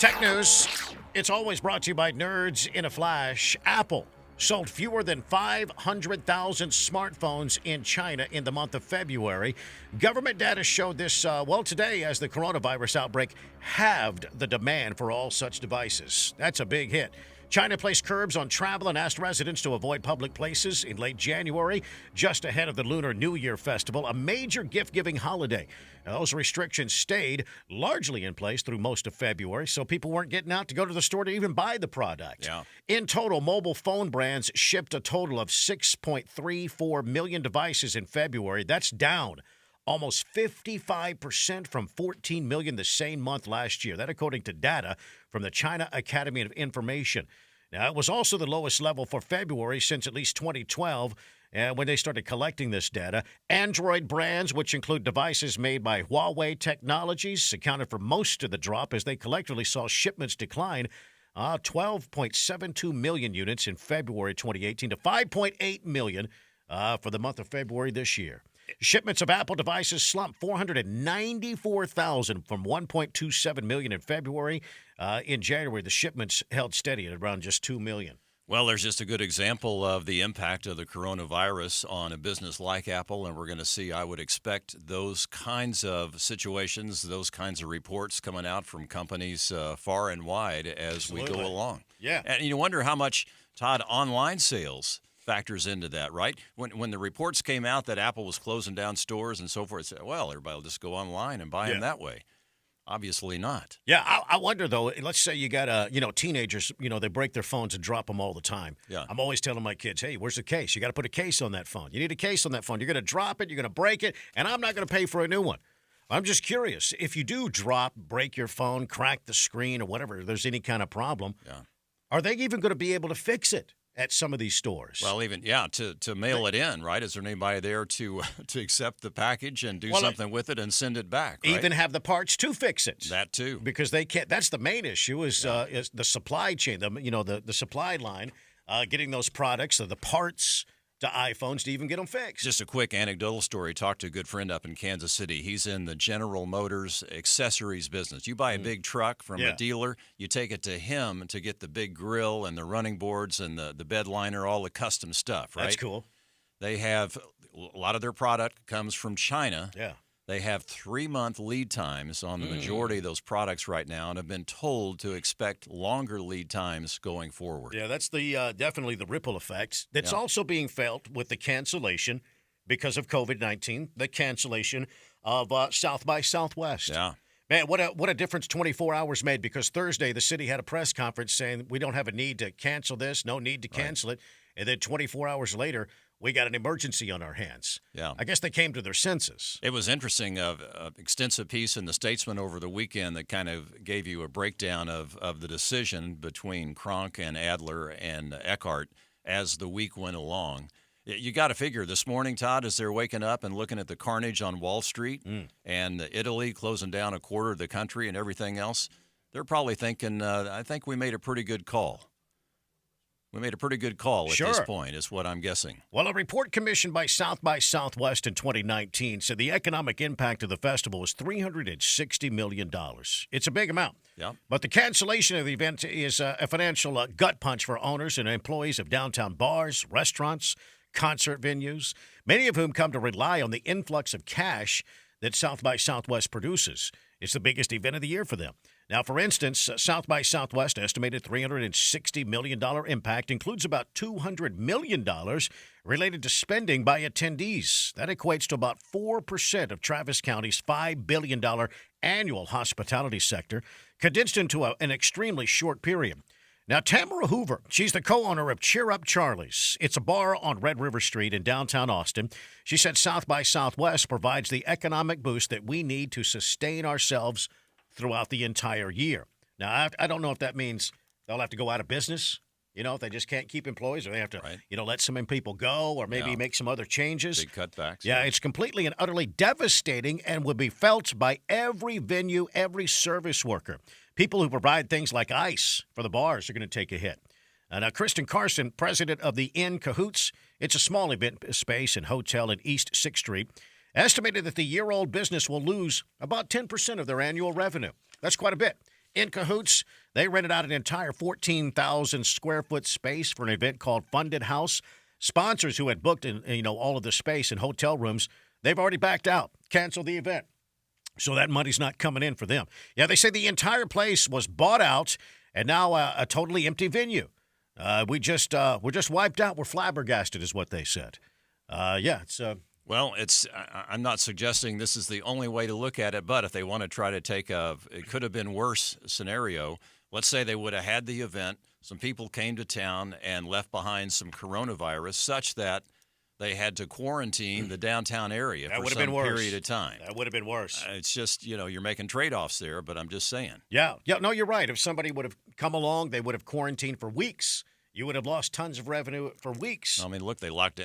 Tech news. It's always brought to you by Nerds in a Flash. Apple sold fewer than 500,000 smartphones in China in the month of February. Government data showed this, today as the coronavirus outbreak halved the demand for all such devices. That's a big hit. China placed curbs on travel and asked residents to avoid public places in late January, just ahead of the Lunar New Year festival, a major gift-giving holiday. Now, those restrictions stayed largely in place through most of February, so people weren't getting out to go to the store to even buy the product. Yeah. In total, mobile phone brands shipped a total of 6.34 million devices in February. That's down almost 55% from 14 million the same month last year. That according to data from the China Academy of Information. Now, it was also the lowest level for February since at least 2012, when they started collecting this data. Android brands, which include devices made by Huawei Technologies, accounted for most of the drop as they collectively saw shipments decline 12.72 million units in February 2018 to 5.8 million for the month of February this year. Shipments of Apple devices slumped 494,000 from 1.27 million in February. In January, the shipments held steady at around just 2 million. Well, there's just a good example of the impact of the coronavirus on a business like Apple, and we're going to see, I would expect, those kinds of situations, those kinds of reports coming out from companies far and wide as we go along. Yeah. And you wonder how much, Todd, online sales factors into that, right? When the reports came out that Apple was closing down stores and so forth, said, well, everybody will just go online and buy them that way. Obviously not. Yeah, I wonder, though, let's say you got, teenagers, they break their phones and drop them all the time. Yeah. I'm always telling my kids, hey, where's the case? You got to put a case on that phone. You need a case on that phone. You're going to drop it, you're going to break it, and I'm not going to pay for a new one. I'm just curious. If you do break your phone, crack the screen or whatever, if there's any kind of problem, are they even going to be able to fix it at some of these stores? Well, even, to mail it in, right? Is there anybody there to accept the package and do something with it and send it back, right? Even have the parts to fix it. That too. Because they can't. That's the main issue is the supply chain, the supply line, getting those products, the parts to iPhones to even get them fixed. Just a quick anecdotal story. Talked to a good friend up in Kansas City. He's in the General Motors accessories business. You buy a big truck from a dealer, you take it to him to get the big grill and the running boards and the bed liner, all the custom stuff, right? That's cool. They have a lot of their product comes from China. Yeah. They have 3-month lead times on the majority of those products right now and have been told to expect longer lead times going forward. Yeah, that's the definitely the ripple effect that's also being felt with the cancellation because of COVID-19, the cancellation of South by Southwest. Yeah. Man, what a difference 24 hours made, because Thursday the city had a press conference saying we don't have a need to cancel this, no need to cancel it. And then 24 hours later, we got an emergency on our hands. Yeah. I guess they came to their senses. It was interesting, an extensive piece in the Statesman over the weekend that kind of gave you a breakdown of the decision between Kronk and Adler and Eckhart as the week went along. You got to figure this morning, Todd, as they're waking up and looking at the carnage on Wall Street and Italy closing down a quarter of the country and everything else, they're probably thinking, I think we made a pretty good call. We made a pretty good call at this point, is what I'm guessing. Well, a report commissioned by Southwest in 2019 said the economic impact of the festival was $360 million. It's a big amount. Yeah. But the cancellation of the event is a financial gut punch for owners and employees of downtown bars, restaurants, concert venues, many of whom come to rely on the influx of cash that South by Southwest produces. It's the biggest event of the year for them. Now, for instance, South by Southwest estimated $360 million impact includes about $200 million related to spending by attendees. That equates to about 4% of Travis County's $5 billion annual hospitality sector, condensed into an extremely short period. Now, Tamara Hoover, she's the co-owner of Cheer Up Charlie's. It's a bar on Red River Street in downtown Austin. She said South by Southwest provides the economic boost that we need to sustain ourselves throughout the entire year. Now, I don't know if that means they'll have to go out of business, if they just can't keep employees, or they have to, let some people go, or maybe make some other changes. Big cutbacks. Yeah, it's completely and utterly devastating and will be felt by every venue, every service worker. People who provide things like ice for the bars are going to take a hit. Now, Kristen Carson, president of the In Cahoots, it's a small event space and hotel in East 6th Street, estimated that the year-old business will lose about 10% of their annual revenue. That's quite a bit. in cahoots. They rented out an entire 14,000 square foot space for an event called Funded House. Sponsors who had booked all of the space and hotel rooms, they've already backed out, canceled the event. So that money's not coming in for them. Yeah, they say the entire place was bought out and now a totally empty venue. We're just wiped out. We're flabbergasted, is what they said. It's. Well, I'm not suggesting this is the only way to look at it, but if they want to try to take it could have been worse scenario. Let's say they would have had the event, some people came to town and left behind some coronavirus such that they had to quarantine the downtown area for some period of time. That would have been worse. It's just, you're making trade-offs there, but I'm just saying. Yeah, no, you're right. If somebody would have come along, they would have quarantined for weeks. You would have lost tons of revenue for weeks. I mean, look, they locked down